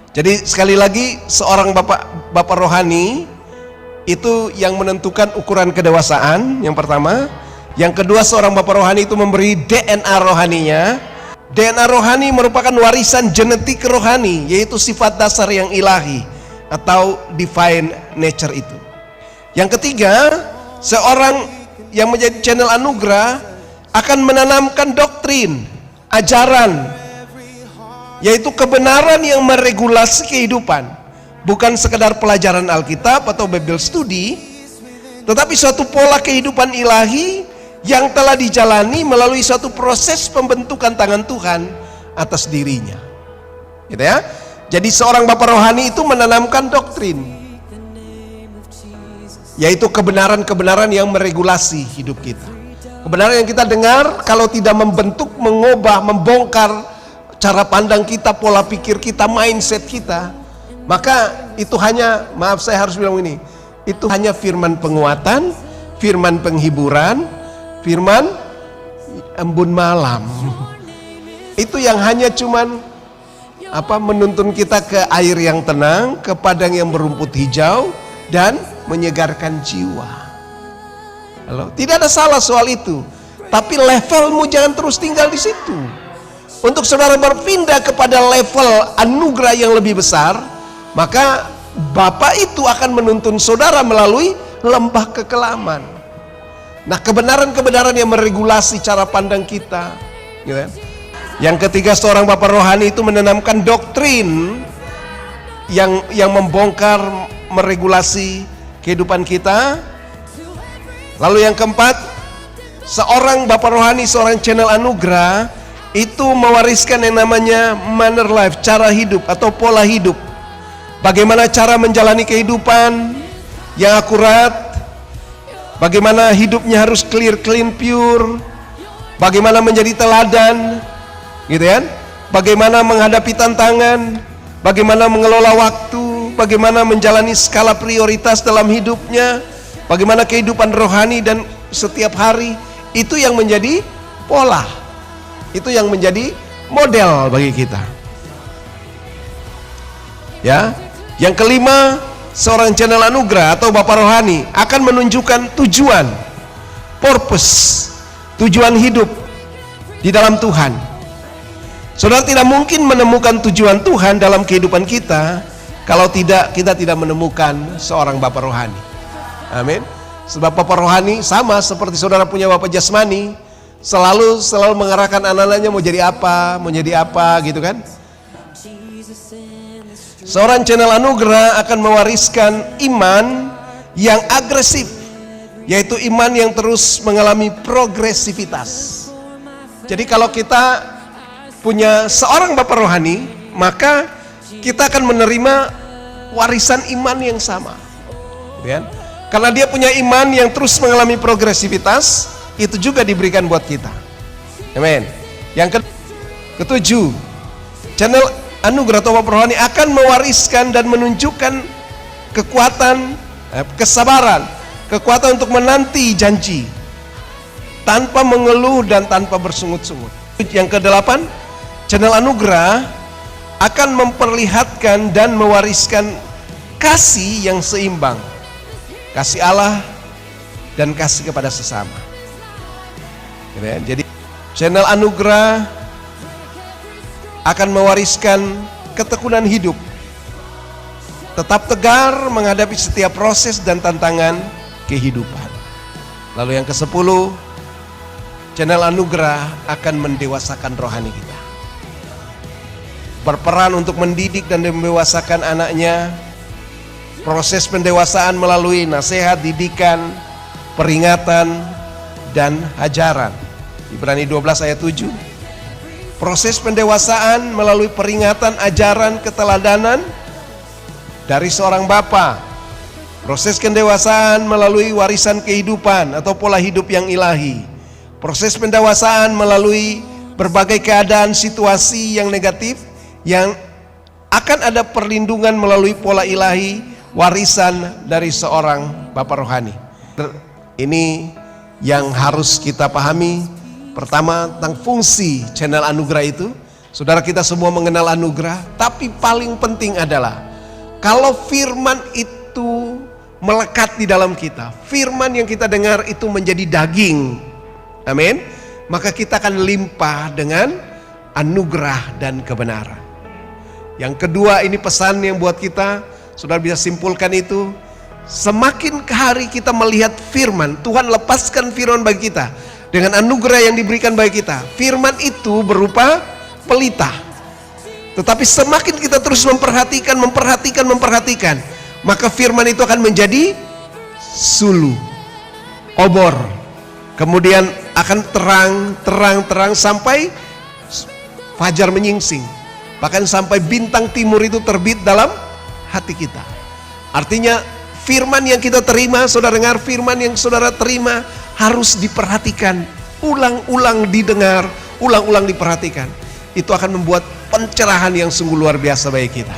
Jadi sekali lagi, seorang bapak rohani itu yang menentukan ukuran kedewasaan, yang pertama. Yang kedua, seorang bapak rohani itu memberi DNA rohaninya. DNA rohani merupakan warisan genetik rohani, yaitu sifat dasar yang ilahi atau divine nature itu. Yang ketiga, seorang yang menjadi channel anugerah akan menanamkan doktrin, ajaran, yaitu kebenaran yang meregulasi kehidupan. Bukan sekedar pelajaran Alkitab atau Bible study, tetapi suatu pola kehidupan ilahi yang telah dijalani melalui suatu proses pembentukan tangan Tuhan atas dirinya. Gitu ya. Jadi seorang bapak rohani itu menanamkan doktrin, yaitu kebenaran-kebenaran yang meregulasi hidup kita. Kebenaran yang kita dengar kalau tidak membentuk, mengubah, membongkar cara pandang kita, pola pikir kita, mindset kita, maka itu hanya, maaf saya harus bilang ini, itu hanya firman penguatan, firman penghiburan, firman embun malam. Itu yang hanya cuman menuntun kita ke air yang tenang, ke padang yang berumput hijau dan menyegarkan jiwa. Halo, tidak ada salah soal itu, tapi levelmu jangan terus tinggal di situ. Untuk saudara berpindah kepada level anugerah yang lebih besar, maka Bapa itu akan menuntun saudara melalui lembah kekelaman. Nah, kebenaran-kebenaran yang meregulasi cara pandang kita, gitu kan? Yang ketiga, seorang bapak rohani itu menanamkan doktrin yang membongkar, meregulasi kehidupan kita. Lalu yang keempat, seorang bapak rohani, seorang channel anugerah itu mewariskan yang namanya manner life, cara hidup atau pola hidup. Bagaimana cara menjalani kehidupan yang akurat, bagaimana hidupnya harus clear, clean, pure, bagaimana menjadi teladan, gitu kan? Bagaimana menghadapi tantangan, bagaimana mengelola waktu, bagaimana menjalani skala prioritas dalam hidupnya, bagaimana kehidupan rohani dan setiap hari, itu yang menjadi pola. Itu yang menjadi model bagi kita. Ya. Yang kelima, seorang channel anugerah atau bapak rohani akan menunjukkan tujuan, purpose, tujuan hidup di dalam Tuhan. Saudara tidak mungkin menemukan tujuan Tuhan dalam kehidupan kita kalau kita tidak menemukan seorang bapak rohani. Amin. Sebab bapak rohani sama seperti saudara punya bapak jasmani, selalu mengarahkan anak-anaknya mau jadi apa gitu kan. Seorang channel anugerah akan mewariskan iman yang agresif, yaitu iman yang terus mengalami progresivitas. Jadi kalau kita punya seorang bapak rohani, maka kita akan menerima warisan iman yang sama, gitu kan? Karena dia punya iman yang terus mengalami progresivitas, itu juga diberikan buat kita. Amin. Yang ketujuh, channel anugerah atau bapak rohani akan mewariskan dan menunjukkan kekuatan, kesabaran, kekuatan untuk menanti janji tanpa mengeluh dan tanpa bersungut-sungut. Yang kedelapan, channel anugerah akan memperlihatkan dan mewariskan kasih yang seimbang, kasih Allah dan kasih kepada sesama. Jadi channel anugerah akan mewariskan ketekunan hidup, tetap tegar menghadapi setiap proses dan tantangan kehidupan. Lalu yang ke-10, channel anugerah akan mendewasakan rohani kita, berperan untuk mendidik dan mendewasakan anaknya. Proses pendewasaan melalui nasihat, didikan, peringatan, dan ajaran. Ibrani 12 ayat 7. Proses pendewasaan melalui peringatan, ajaran, keteladanan dari seorang bapa. Proses pendewasaan melalui warisan kehidupan atau pola hidup yang ilahi. Proses pendewasaan melalui berbagai keadaan situasi yang negatif yang akan ada perlindungan melalui pola ilahi, warisan dari seorang bapak rohani. Ini yang harus kita pahami. Pertama, tentang fungsi channel anugerah itu. Saudara, kita semua mengenal anugerah, tapi paling penting adalah kalau firman itu melekat di dalam kita, firman yang kita dengar itu menjadi daging, amin, maka kita akan limpah dengan anugerah dan kebenaran. Yang kedua, ini pesan yang buat kita, saudara bisa simpulkan itu, semakin hari kita melihat firman, Tuhan lepaskan firman bagi kita dengan anugerah yang diberikan bagi kita. Firman itu berupa pelita, tetapi semakin kita terus memperhatikan, maka firman itu akan menjadi sulu, obor, kemudian akan terang sampai fajar menyingsing, bahkan sampai bintang timur itu terbit dalam hati kita. Artinya firman yang kita terima, saudara dengar, firman yang saudara terima harus diperhatikan, ulang-ulang didengar, ulang-ulang diperhatikan. Itu akan membuat pencerahan yang sungguh luar biasa bagi kita.